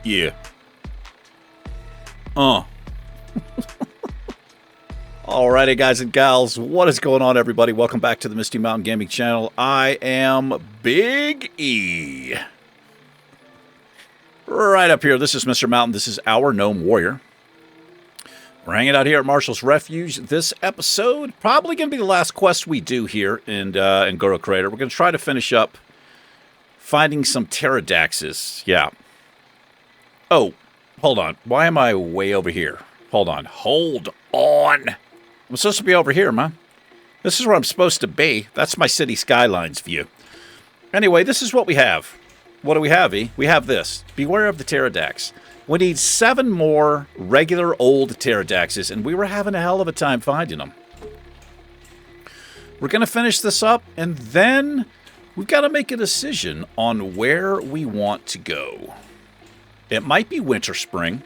Yeah. Alrighty, guys and gals, what is going on, everybody? Welcome back to the Misty Mountain Gaming channel. I am Big E. Right up here, this is Mr. Mountain. This is our Gnome Warrior. We're hanging out here at Marshall's Refuge. This episode, probably going to be the last quest we do here in Goro Crater. We're going to try to finish up finding some pterodaxes. Yeah. Oh, hold on. Why am I way over here? Hold on. Hold on. I'm supposed to be over here, man. This is where I'm supposed to be. That's my city skylines view. Anyway, this is what we have. What do we have, E? We have this. Beware of the pterodax. We need 7 more regular old pterodaxes, and we were having a hell of a time finding them. We're going to finish this up, and then we've got to make a decision on where we want to go. It might be winter, spring.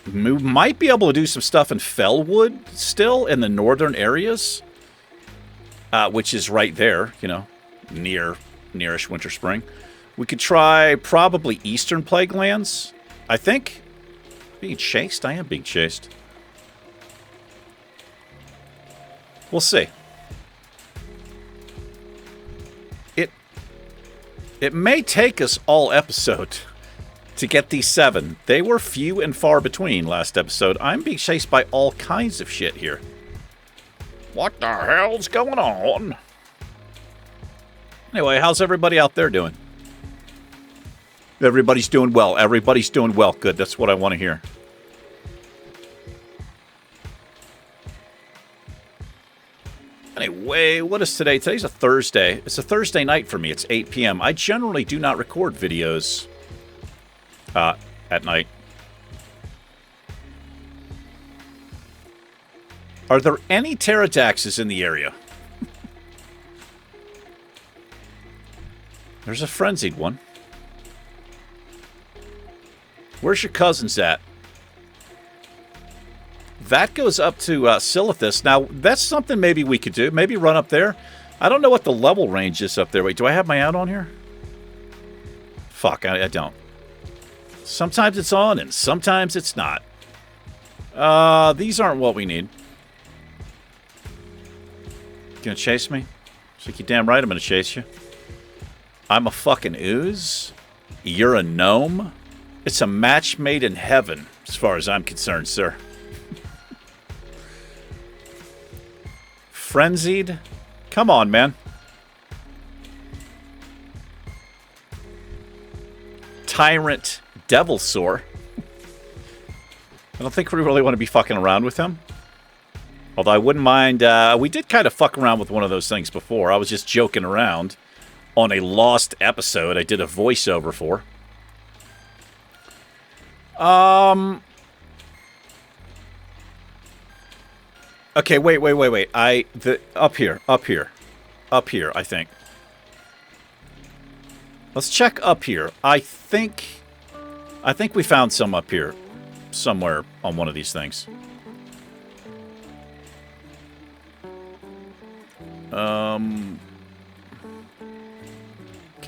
We might be able to do some stuff in Fellwood still in the northern areas, which is right there, you know, nearish winter, spring. We could try probably Eastern Plague Lands, I think. Being chased? I am being chased. We'll see. It may take us all episode to get these 7. They were few and far between last episode. I'm being chased by all kinds of shit here. What the hell's going on? Anyway, how's everybody out there doing? Everybody's doing well. Everybody's doing well. Good. That's what I want to hear. Anyway, what is today? Today's a Thursday. It's a Thursday night for me. It's 8 p.m. I generally do not record videos at night. Are there any pterodaxes in the area? There's a frenzied one. Where's your cousins at? That goes up to Silithus. Now, that's something maybe we could do. Maybe run up there. I don't know what the level range is up there. Wait, do I have my ad on here? Fuck, I don't. Sometimes it's on and sometimes it's not. These aren't what we need. You gonna chase me? It's like, you damn right I'm gonna chase you. I'm a fucking ooze. You're a gnome. It's a match made in heaven, as far as I'm concerned, sir. Frenzied? Come on, man. Tyrant Devilsaur. I don't think we really want to be fucking around with him. Although I wouldn't mind... we did kind of fuck around with one of those things before. I was just joking around on a lost episode I did a voiceover for. Okay, wait. Up here, I think. Let's check up here. I think we found some up here, somewhere on one of these things. Can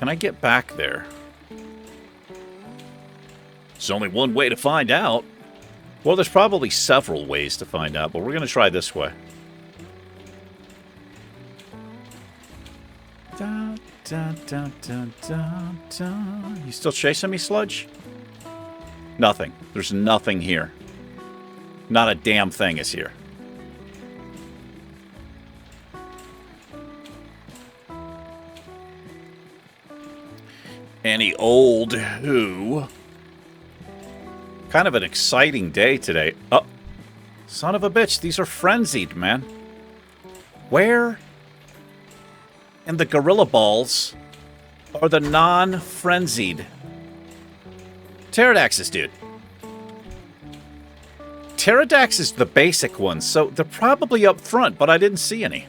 I get back there? There's only one way to find out. Well, there's probably several ways to find out, but we're going to try this way. Da, da, da, da, da, da. You still chasing me, Sludge? Nothing. There's nothing here. Not a damn thing is here. Any old who... Kind of an exciting day today. Oh, son of a bitch. These are frenzied, man. Where in the gorilla balls are the non-frenzied pterodaxes, dude? Pterodax is the basic one, so they're probably up front, but I didn't see any.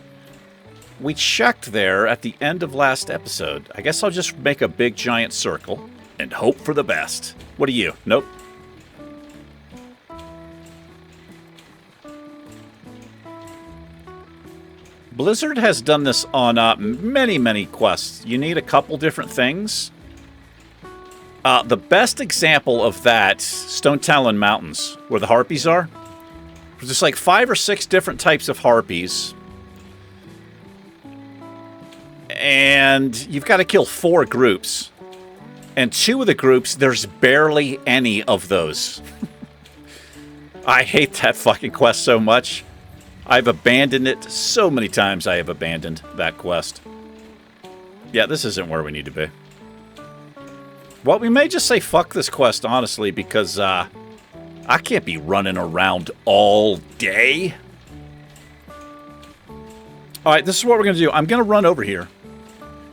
we checked there at the end of last episode. I guess I'll just make a big giant circle and hope for the best. What are you? Nope. Blizzard has done this on many, many quests. You need a couple different things. The best example of that, Stone Talon Mountains, where the harpies are. There's like 5 or 6 different types of harpies. And you've got to kill 4 groups. And 2 of the groups, there's barely any of those. I hate that fucking quest so much. I've abandoned it so many times. I have abandoned that quest. Yeah, this isn't where we need to be. Well, we may just say fuck this quest, honestly, because I can't be running around all day. Alright, this is what we're going to do. I'm going to run over here.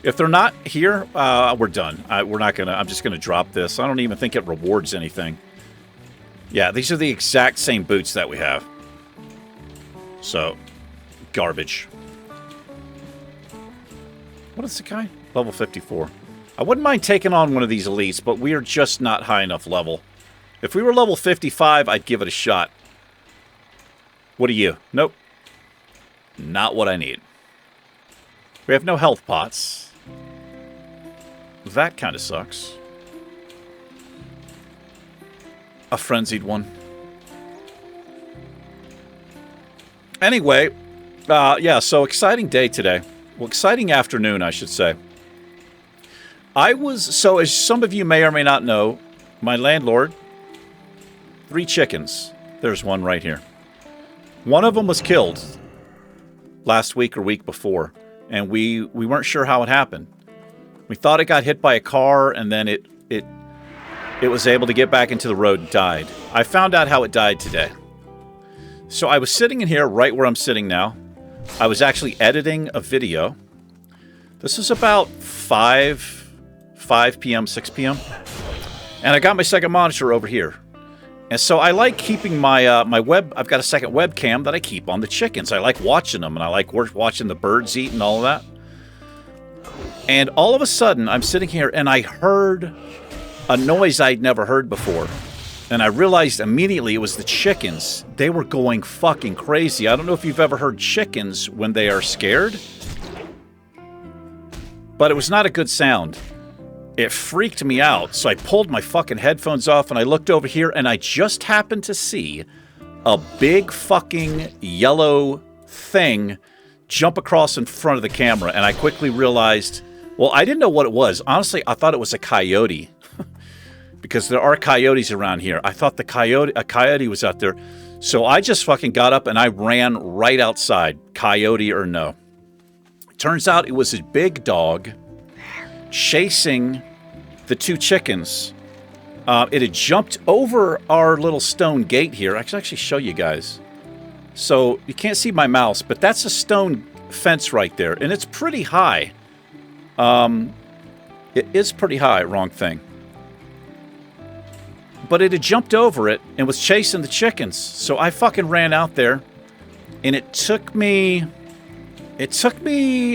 If they're not here, we're done. We're not going to... I'm just going to drop this. I don't even think it rewards anything. Yeah, these are the exact same boots that we have. So, garbage. What is the guy? Level 54. I wouldn't mind taking on one of these elites, but we are just not high enough level. If we were level 55, I'd give it a shot. What are you? Nope. Not what I need. We have no health pots. That kind of sucks. A frenzied one. Anyway, yeah, so exciting day today. Well, exciting afternoon, I should say. So as some of you may or may not know, my landlord, 3 chickens. There's one right here. One of them was killed last week or week before, and we weren't sure how it happened. We thought it got hit by a car, and then it was able to get back into the road and died. I found out how it died today. So I was sitting in here right where I'm sitting now. I was actually editing a video. This is about 5 p.m., 6 p.m. And I got my second monitor over here. And so I like keeping my my web... I've got a second webcam that I keep on the chickens. I like watching them, and I like watching the birds eat and all of that. And all of a sudden, I'm sitting here, and I heard a noise I'd never heard before. And I realized immediately it was the chickens. They were going fucking crazy. I don't know if you've ever heard chickens when they are scared. But it was not a good sound. It freaked me out. So I pulled my fucking headphones off and I looked over here and I just happened to see a big fucking yellow thing jump across in front of the camera. And I quickly realized, well, I didn't know what it was. Honestly, I thought it was a coyote. Because there are coyotes around here. I thought a coyote was out there. So I just fucking got up and I ran right outside, coyote or no. Turns out it was a big dog chasing the 2 chickens. It had jumped over our little stone gate here. I can actually show you guys. So you can't see my mouse, but that's a stone fence right there. And it's pretty high. It is pretty high, wrong thing. But it had jumped over it and was chasing the chickens. So I fucking ran out there. And it took me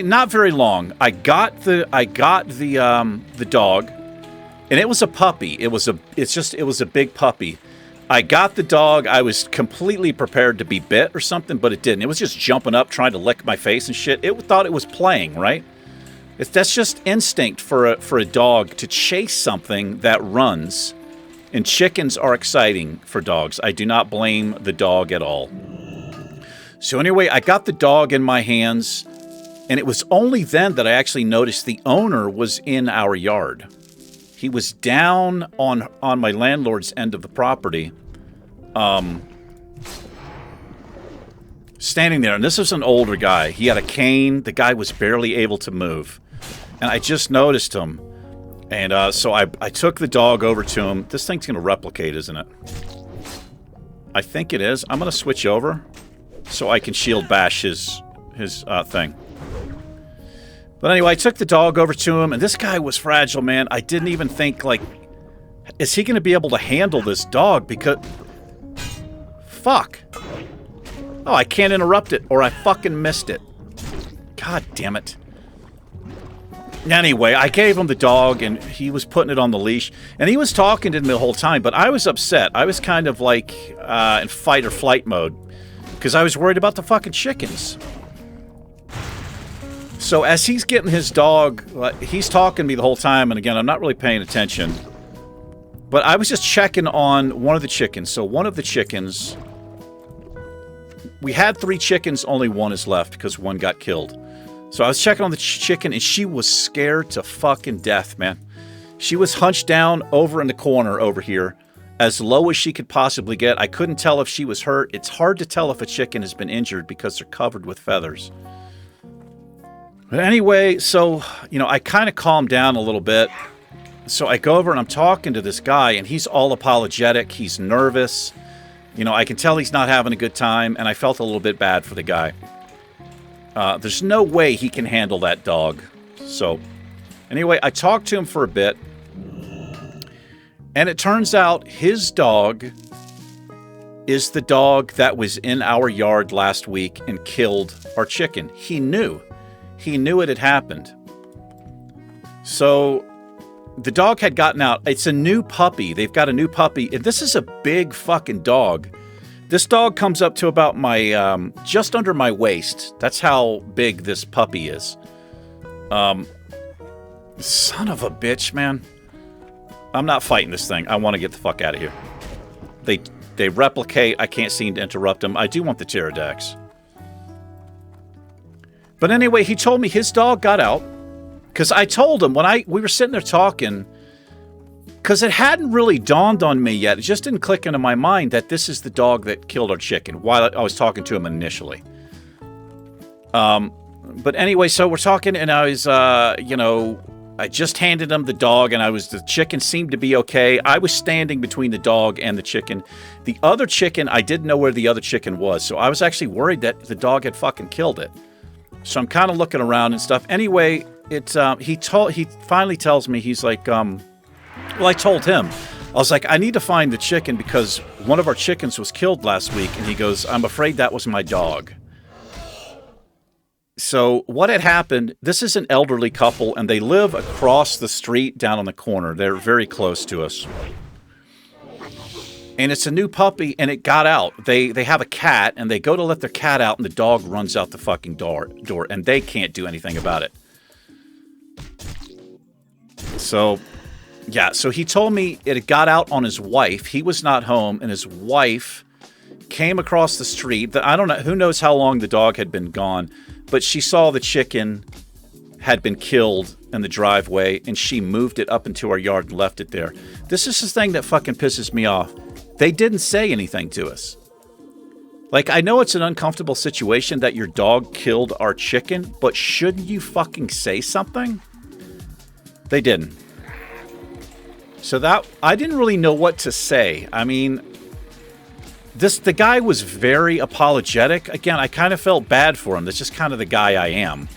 not very long. I got the dog. And it was a puppy. It was a big puppy. I got the dog. I was completely prepared to be bit or something, but it didn't. It was just jumping up, trying to lick my face and shit. It thought it was playing, right? That's just instinct for a dog to chase something that runs. And chickens are exciting for dogs. I do not blame the dog at all. So anyway, I got the dog in my hands, and it was only then that I actually noticed the owner was in our yard. He was down on my landlord's end of the property, standing there. And this was an older guy. He had a cane. The guy was barely able to move. And I just noticed him. And so I took the dog over to him. This thing's going to replicate, isn't it? I think it is. I'm going to switch over so I can shield bash his thing. But anyway, I took the dog over to him, and this guy was fragile, man. I didn't even think, like, is he going to be able to handle this dog? Because... Fuck. Oh, I can't interrupt it, or I fucking missed it. God damn it. Anyway, I gave him the dog, and he was putting it on the leash. And he was talking to me the whole time, but I was upset. I was kind of like in fight or flight mode because I was worried about the fucking chickens. So as he's getting his dog, he's talking to me the whole time, and again, I'm not really paying attention. But I was just checking on one of the chickens. So one of the chickens... We had 3 chickens, only 1 is left because 1 got killed. So I was checking on the chicken, and she was scared to fucking death, man. She was hunched down over in the corner over here, as low as she could possibly get. I couldn't tell if she was hurt. It's hard to tell if a chicken has been injured because they're covered with feathers. But anyway, so, you know, I kind of calmed down a little bit. So I go over and I'm talking to this guy, and he's all apologetic. He's nervous. You know, I can tell he's not having a good time, and I felt a little bit bad for the guy. There's no way he can handle that dog. So, anyway, I talked to him for a bit. And it turns out his dog is the dog that was in our yard last week and killed our chicken. He knew. He knew it had happened. So, the dog had gotten out. It's a new puppy. They've got a new puppy. And this is a big fucking dog. This dog comes up to about my, just under my waist. That's how big this puppy is. Son of a bitch, man. I'm not fighting this thing. I want to get the fuck out of here. They replicate. I can't seem to interrupt them. I do want the pterodactyls. But anyway, he told me his dog got out. Because I told him when we were sitting there talking... Because it hadn't really dawned on me yet. It just didn't click into my mind that this is the dog that killed our chicken while I was talking to him initially. But anyway, so we're talking, and I was, you know, I just handed him the dog, and the chicken seemed to be okay. I was standing between the dog and the chicken. The other chicken, I didn't know where the other chicken was, so I was actually worried that the dog had fucking killed it. So I'm kind of looking around and stuff. Anyway, he finally tells me, he's like, well, I told him, I was like, I need to find the chicken because one of our chickens was killed last week. And he goes, I'm afraid that was my dog. So what had happened, this is an elderly couple, and they live across the street down on the corner. They're very close to us. And it's a new puppy, and it got out. They have a cat, and they go to let their cat out, and the dog runs out the fucking door, and they can't do anything about it. So... yeah, so he told me it had got out on his wife. He was not home, and his wife came across the street. I don't know, who knows how long the dog had been gone, but she saw the chicken had been killed in the driveway, and she moved it up into our yard and left it there. This is the thing that fucking pisses me off. They didn't say anything to us. Like, I know it's an uncomfortable situation that your dog killed our chicken, but shouldn't you fucking say something? They didn't. So that, I didn't really know what to say. I mean, the guy was very apologetic. Again, I kind of felt bad for him. That's just kind of the guy I am.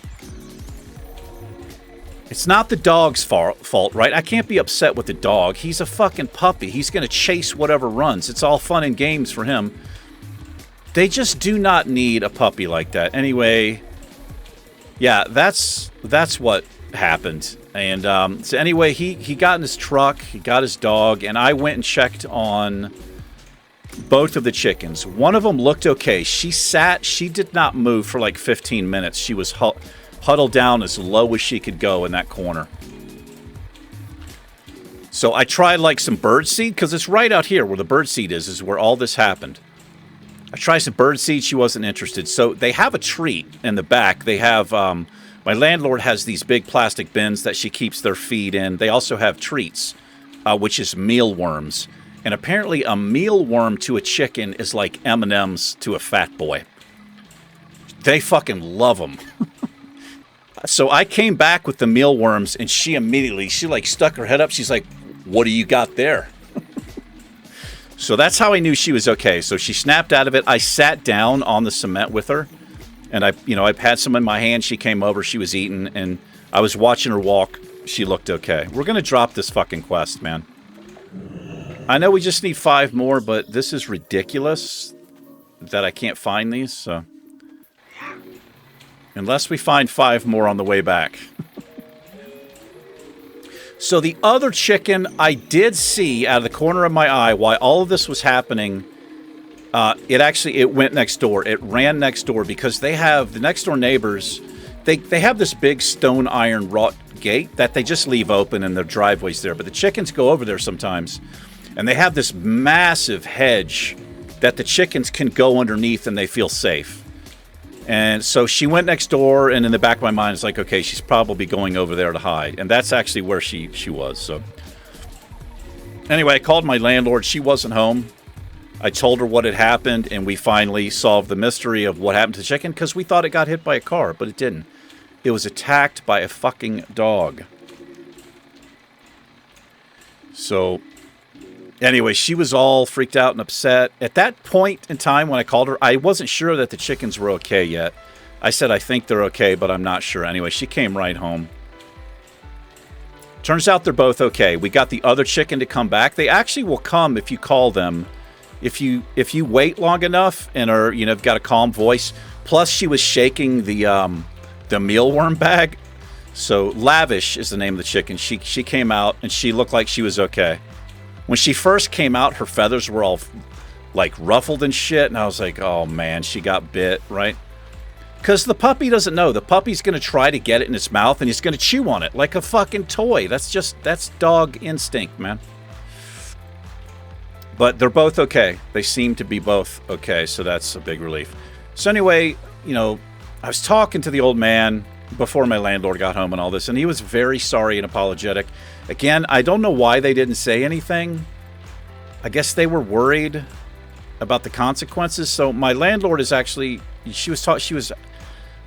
It's not the dog's fault, right? I can't be upset with the dog. He's a fucking puppy. He's going to chase whatever runs. It's all fun and games for him. They just do not need a puppy like that. Anyway, yeah, that's what happened. And so anyway, he got in his truck, he got his dog, and I went and checked on both of the chickens. One of them looked okay. She did not move for like 15 minutes. She was huddled down as low as she could go in that corner. So I tried like some birdseed, because it's right out here where the birdseed is where all this happened. I tried some birdseed, she wasn't interested. So they have a treat in the back. They have... my landlord has these big plastic bins that she keeps their feed in. They also have treats, which is mealworms. And apparently a mealworm to a chicken is like M&Ms to a fat boy. They fucking love them. So I came back with the mealworms, and she like stuck her head up. She's like, what do you got there? So that's how I knew she was okay. So she snapped out of it. I sat down on the cement with her. And I had some in my hand. She came over. She was eating, and I was watching her walk. She looked okay. We're gonna drop this fucking quest, man. I know we just need 5 more, but this is ridiculous that I can't find these. So Unless we find 5 more on the way back. So the other chicken I did see out of the corner of my eye while all of this was happening, it went next door. It ran next door because they have, the next door neighbors, they have this big stone iron wrought gate that they just leave open in their driveways there. But the chickens go over there sometimes, and they have this massive hedge that the chickens can go underneath and they feel safe. And so she went next door, and in the back of my mind, it's like, okay, she's probably going over there to hide. And that's actually where she was. So anyway, I called my landlord. She wasn't home. I told her what had happened, and we finally solved the mystery of what happened to the chicken because we thought it got hit by a car, but it didn't. It was attacked by a fucking dog. So anyway, she was all freaked out and upset. At that point in time when I called her, I wasn't sure that the chickens were okay yet. I said, I think they're okay, but I'm not sure. Anyway, she came right home. Turns out they're both okay. We got the other chicken to come back. They actually will come if you call them. If you wait long enough and are, have got a calm voice. Plus, she was shaking the mealworm bag. So Lavish is the name of the chicken. She came out and she looked like she was okay. When she first came out, her feathers were all, like, ruffled and shit. And I was like, oh, man, she got bit, right? Because the puppy doesn't know. The puppy's going to try to get it in its mouth, and he's going to chew on it like a fucking toy. That's dog instinct, man. But they're both okay. They seem to be both okay, so that's a big relief. So anyway, I was talking to the old man before my landlord got home and all this, and he was very sorry and apologetic. Again, I don't know why they didn't say anything. I guess they were worried about the consequences. So my landlord is actually, she was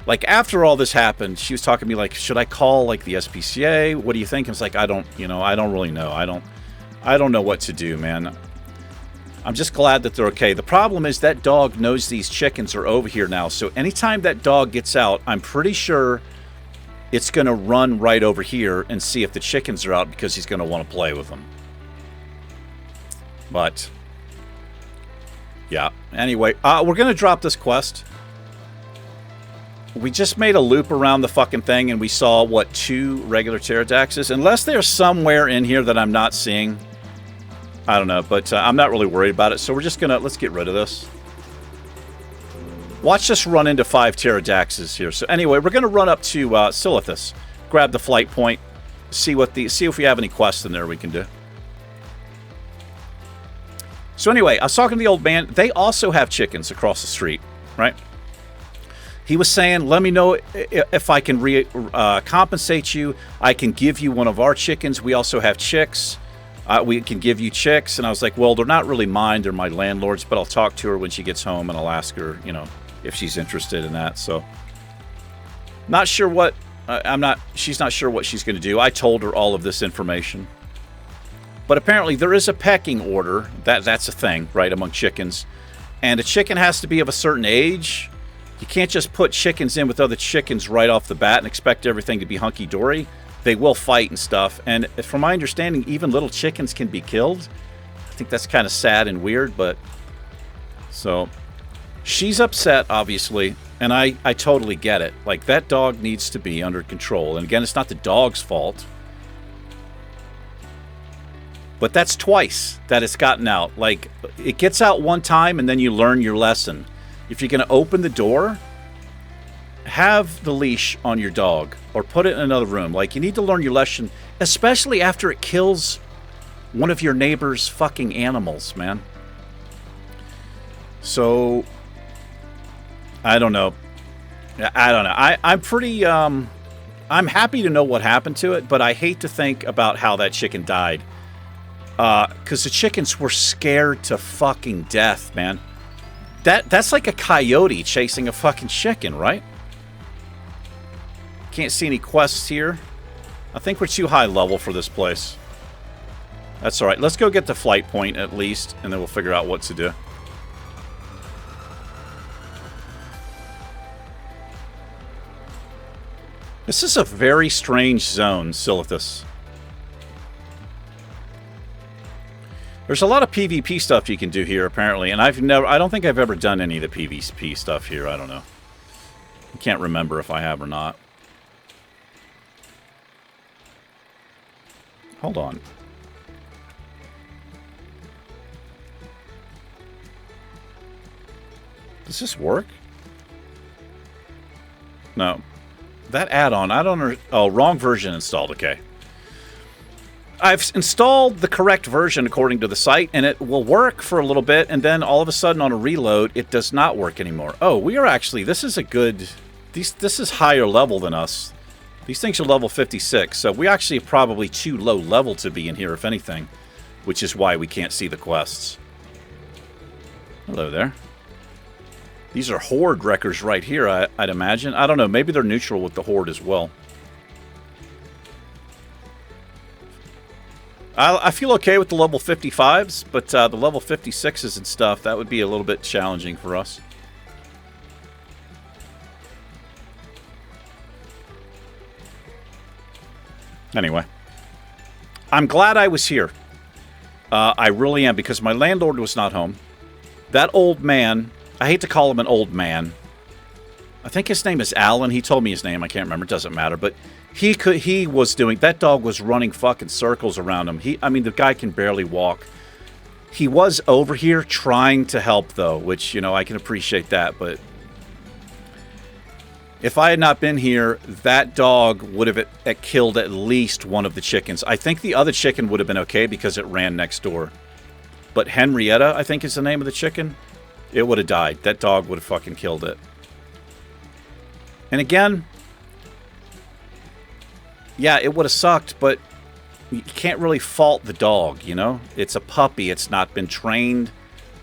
like, after all this happened, she was talking to me like, should I call like the SPCA? What do you think? I was like, I don't really know. I don't know what to do, man. I'm just glad that they're okay. The problem is that dog knows these chickens are over here now. So anytime that dog gets out, I'm pretty sure it's going to run right over here and see if the chickens are out because he's going to want to play with them. But, yeah. Anyway, we're going to drop this quest. We just made a loop around the fucking thing and we saw, 2 regular pterodaxes? Unless they're somewhere in here that I'm not seeing. I don't know, but I'm not really worried about it. So we're just going to, let's get rid of this. Watch us run into 5 pterodaxes here. So anyway, we're going to run up to Silithus, grab the flight point, see if we have any quests in there we can do. So anyway, I was talking to the old man. They also have chickens across the street, right? He was saying, let me know if I can compensate you. I can give you one of our chickens. We also have chicks. We can give you chicks. And I was like, well, they're not really mine. They're my landlord's, but I'll talk to her when she gets home and I'll ask her, if she's interested in that. So not sure what, she's not sure what she's going to do. I told her all of this information. But apparently there is a pecking order. That's a thing, right, among chickens. And a chicken has to be of a certain age. You can't just put chickens in with other chickens right off the bat and expect everything to be hunky-dory. They will fight and stuff. And from my understanding, even little chickens can be killed. I think that's kind of sad and weird, but... So, she's upset, obviously, and I totally get it. Like, that dog needs to be under control. And again, it's not the dog's fault. But that's twice that it's gotten out. Like, it gets out one time, and then you learn your lesson. If you're going to open the door, have the leash on your dog or put it in another room. Like, you need to learn your lesson, especially after it kills one of your neighbor's fucking animals, man. So, I don't know. I'm pretty, I'm happy to know what happened to it, but I hate to think about how that chicken died. Because the chickens were scared to fucking death, man. That's like a coyote chasing a fucking chicken, right? Can't see any quests here. I think we're too high level for this place. That's alright. Let's go get the flight point at least, and then we'll figure out what to do. This is a very strange zone, Silithus. There's a lot of PvP stuff you can do here, apparently, and I don't think I've ever done any of the PvP stuff here. I don't know. I can't remember if I have or not. Hold on. Does this work? No. That add-on, I don't... Oh, wrong version installed. Okay. I've installed the correct version according to the site, and it will work for a little bit, and then all of a sudden on a reload, it does not work anymore. Oh, we are actually... This is a good... This is higher level than us. These things are level 56, so we actually are probably too low level to be in here, if anything, which is why we can't see the quests. Hello there. These are Horde wreckers right here, I'd imagine. I don't know, maybe they're neutral with the Horde as well. I feel okay with the level 55s, but the level 56s and stuff, that would be a little bit challenging for us. Anyway, I'm glad I was here. I really am, because my landlord was not home. That old man, I hate to call him an old man. I think his name is Alan. He told me his name. I can't remember. It doesn't matter. But he was doing... That dog was running fucking circles around him. I mean, the guy can barely walk. He was over here trying to help, though, which, you know, I can appreciate that, but... If I had not been here, that dog would have killed at least one of the chickens. I think the other chicken would have been okay because it ran next door. But Henrietta, I think is the name of the chicken, it would have died. That dog would have fucking killed it. And again, yeah, it would have sucked, but you can't really fault the dog, you know? It's a puppy. It's not been trained.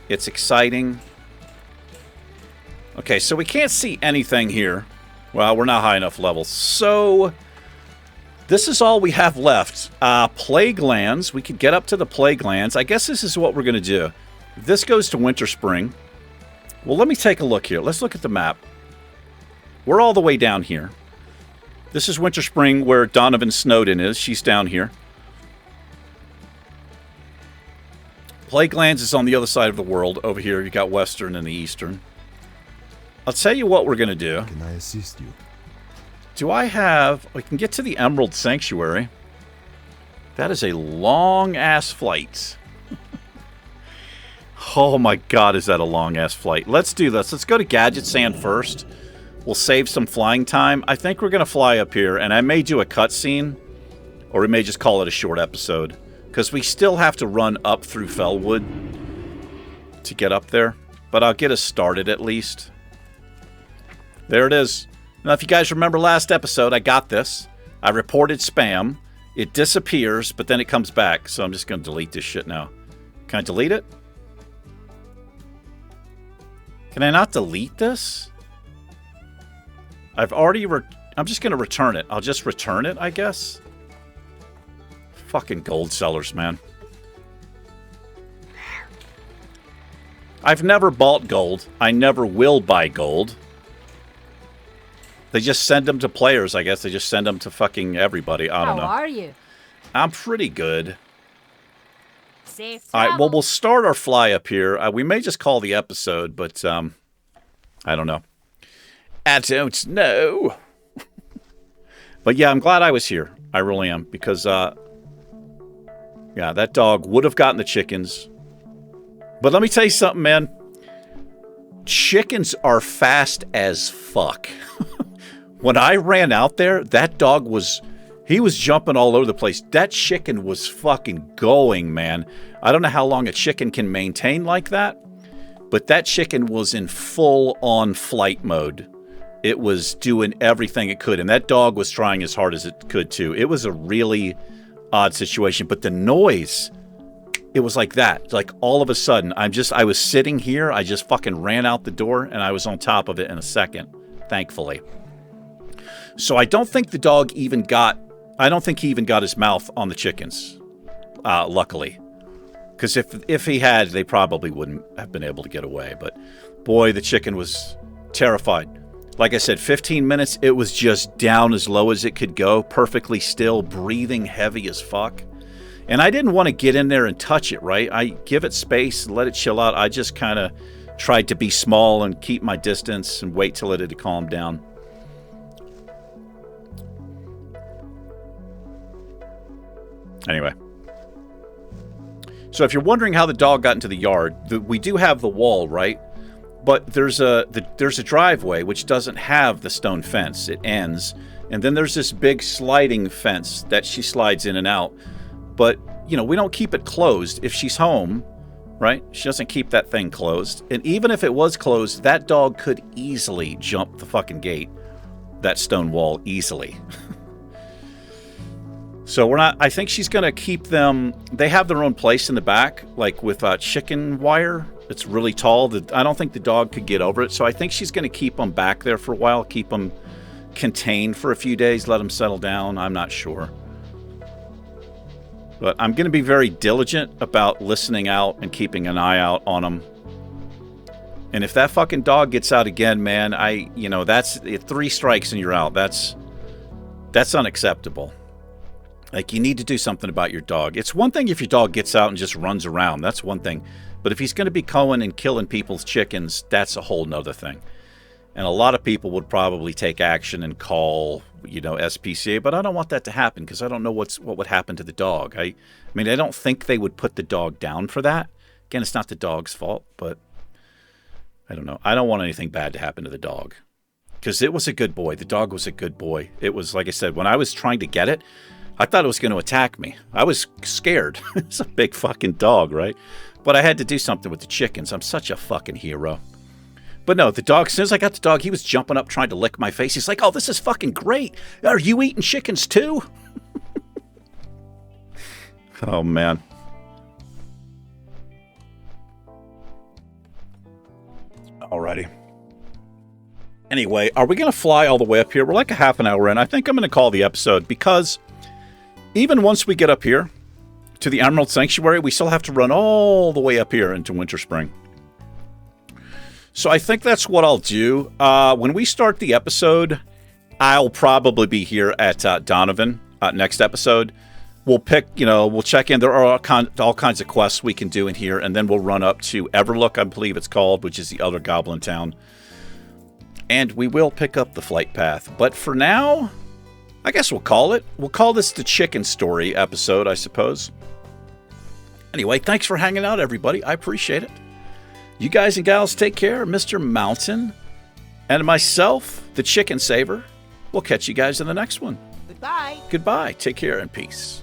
It's exciting. Okay, so we can't see anything here. Well, we're not high enough levels. So, this is all we have left. Plague Lands. We could get up to the Plague Lands. I guess this is what we're going to do. This goes to Winter Spring. Well, let me take a look here. Let's look at the map. We're all the way down here. This is Winter Spring where Donovan Snowden is. She's down here. Plague Lands is on the other side of the world. Over here, you got Western and the Eastern. I'll tell you what we're going to do. Can I assist you? Do I have... We can get to the Emerald Sanctuary. That is a long-ass flight. Oh my god, is that a long-ass flight. Let's do this. Let's go to Gadget Sand first. We'll save some flying time. I think we're going to fly up here, and I may do a cutscene, or we may just call it a short episode, because we still have to run up through Fellwood to get up there. But I'll get us started at least. There it is. Now, if you guys remember last episode, I got this. I reported spam. It disappears, but then it comes back. So I'm just going to delete this shit now. Can I delete it? Can I not delete this? I've already... I'm just going to return it. I'll just return it, I guess. Fucking gold sellers, man. I've never bought gold. I never will buy gold. They just send them to players, I guess. They just send them to fucking everybody. I don't know. How are you? I'm pretty good. Safe All right, travel. well, we'll start our fly up here. We may just call the episode, but I don't know. I don't know. But yeah, I'm glad I was here. I really am. Because, yeah, that dog would have gotten the chickens. But let me tell you something, man. Chickens are fast as fuck. When I ran out there, that dog was... He was jumping all over the place. That chicken was fucking going, man. I don't know how long a chicken can maintain like that, but that chicken was in full-on flight mode. It was doing everything it could, and that dog was trying as hard as it could, too. It was a really odd situation, but the noise, it was like that. Like, all of a sudden, I was sitting here, I just fucking ran out the door, and I was on top of it in a second, thankfully. So I don't think the dog even got... I don't think he even got his mouth on the chickens, luckily. Because if he had, they probably wouldn't have been able to get away. But, boy, the chicken was terrified. Like I said, 15 minutes, it was just down as low as it could go, perfectly still, breathing heavy as fuck. And I didn't want to get in there and touch it, right? I give it space and let it chill out. I just kind of tried to be small and keep my distance and wait till it had calmed down. Anyway. So if you're wondering how the dog got into the yard, we do have the wall, right? But there's a driveway which doesn't have the stone fence. It ends. And then there's this big sliding fence that she slides in and out. But, you know, we don't keep it closed. If she's home, right, she doesn't keep that thing closed. And even if it was closed, that dog could easily jump the fucking gate, that stone wall, easily. So we're not, I think she's going to keep them, they have their own place in the back, like with chicken wire. It's really tall. I don't think the dog could get over it. So I think she's going to keep them back there for a while, keep them contained for a few days, let them settle down. I'm not sure. But I'm going to be very diligent about listening out and keeping an eye out on them. And if that fucking dog gets out again, man, that's 3 strikes and you're out. That's unacceptable. Like, you need to do something about your dog. It's one thing if your dog gets out and just runs around. That's one thing. But if he's going to be going and killing people's chickens, that's a whole nother thing. And a lot of people would probably take action and call, SPCA. But I don't want that to happen because I don't know what would happen to the dog. I mean, I don't think they would put the dog down for that. Again, it's not the dog's fault, but I don't know. I don't want anything bad to happen to the dog because it was a good boy. The dog was a good boy. It was, like I said, when I was trying to get it, I thought it was going to attack me. I was scared. It's a big fucking dog, right? But I had to do something with the chickens. I'm such a fucking hero. But no, the dog, as soon as I got the dog, he was jumping up trying to lick my face. He's like, oh, this is fucking great. Are you eating chickens too? Oh, man. Alrighty. Anyway, are we going to fly all the way up here? We're like a half an hour in. I think I'm going to call the episode because even once we get up here to the Emerald Sanctuary, we still have to run all the way up here into Winter Spring. So I think that's what I'll do. When we start the episode, I'll probably be here at Donovan next episode. We'll pick, we'll check in. There are all kinds of quests we can do in here, and then we'll run up to Everlook, I believe it's called, which is the other goblin town. And we will pick up the flight path. But for now, I guess we'll call it. We'll call this the Chicken Story episode, I suppose. Anyway, thanks for hanging out, everybody. I appreciate it. You guys and gals take care. Mr. Mountain and myself, the Chicken Saver. We'll catch you guys in the next one. Goodbye. Goodbye. Take care and peace.